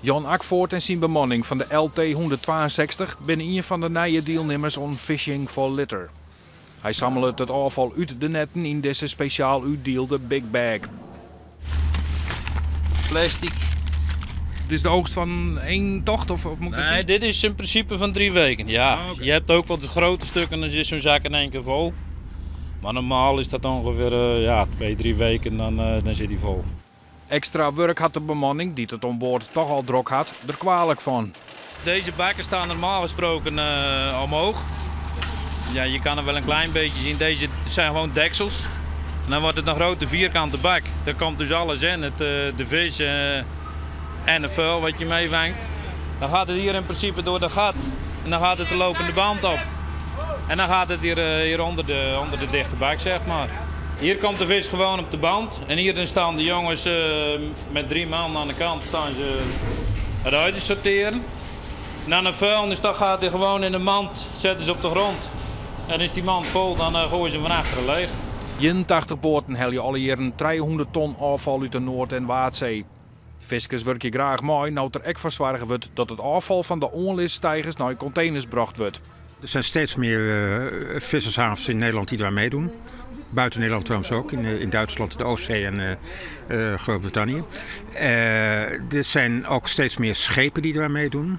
Jan Akvoort en zijn bemanning van de LT-162 zijn een van de nieuwe deelnemers on Fishing for Litter. Hij zamelt het afval uit de netten in deze speciaal uitdeelde Big Bag. Plastic. Dit is de oogst van één tocht of moet ik dat Nee, zien? dit is in principe van 3 weken. Ja, Oké. Je hebt ook wat grote stukken, dan is zo'n zak in één keer vol. Maar normaal is dat ongeveer 2-3 weken, dan zit hij vol. Extra werk had de bemanning, die het onboord toch al druk had, er kwalijk van. Deze bakken staan normaal gesproken omhoog. Ja, je kan er wel een klein beetje zien. Deze zijn gewoon deksels. En dan wordt het een grote vierkante bak. Daar komt dus alles in. De vis en de vuil wat je meevangt. Dan gaat het hier in principe door de gat. En dan gaat het de lopende band op. En dan gaat het hier onder de dichte bak, zeg maar. Hier komt de vis gewoon op de band. En hier staan de jongens met 3 man aan de kant staan ze het uit te sorteren. En dan een vuilnis, dat gaat hij gewoon in de mand, zetten ze op de grond. En is die mand vol, dan gooien ze hem van achteren leeg. 81 boten hel je alle jaren 300 ton afval uit de Noord- en Waadzee. Fiskers werken graag mooi, nou er ook voor zorgen wordt dat het afval van de onliststijgers naar containers gebracht wordt. Er zijn steeds meer vissershavens in Nederland die daar meedoen. Buiten Nederland trouwens ook, in Duitsland, de Oostzee en Groot-Brittannië. Er zijn ook steeds meer schepen die daar meedoen.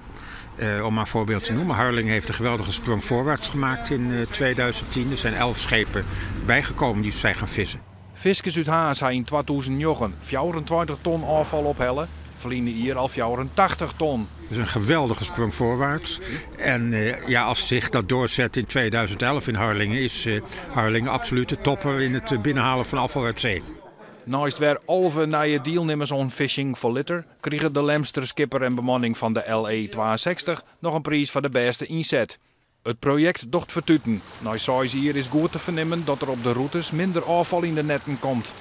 Om maar een voorbeeld te noemen, Harlingen heeft een geweldige sprong voorwaarts gemaakt in 2010. Er zijn 11 schepen bijgekomen die zijn gaan vissen. Fiskers uit Haas hebben in 2009 24 ton afval ophellen, verliezen hier al 84 ton. Dat is een geweldige sprong voorwaarts. En als zich dat doorzet in 2011 in Harlingen, is Harlingen absoluut de topper in het binnenhalen van afval uit zee. Naast weer 11 nieuwe deelnemers on Fishing for Litter kregen de Lemster skipper en bemanning van de LE-62 nog een prijs voor de beste inzet. Het project docht vertuten. Nou, zoals hier is goed te vernemen dat er op de routes minder afval in de netten komt.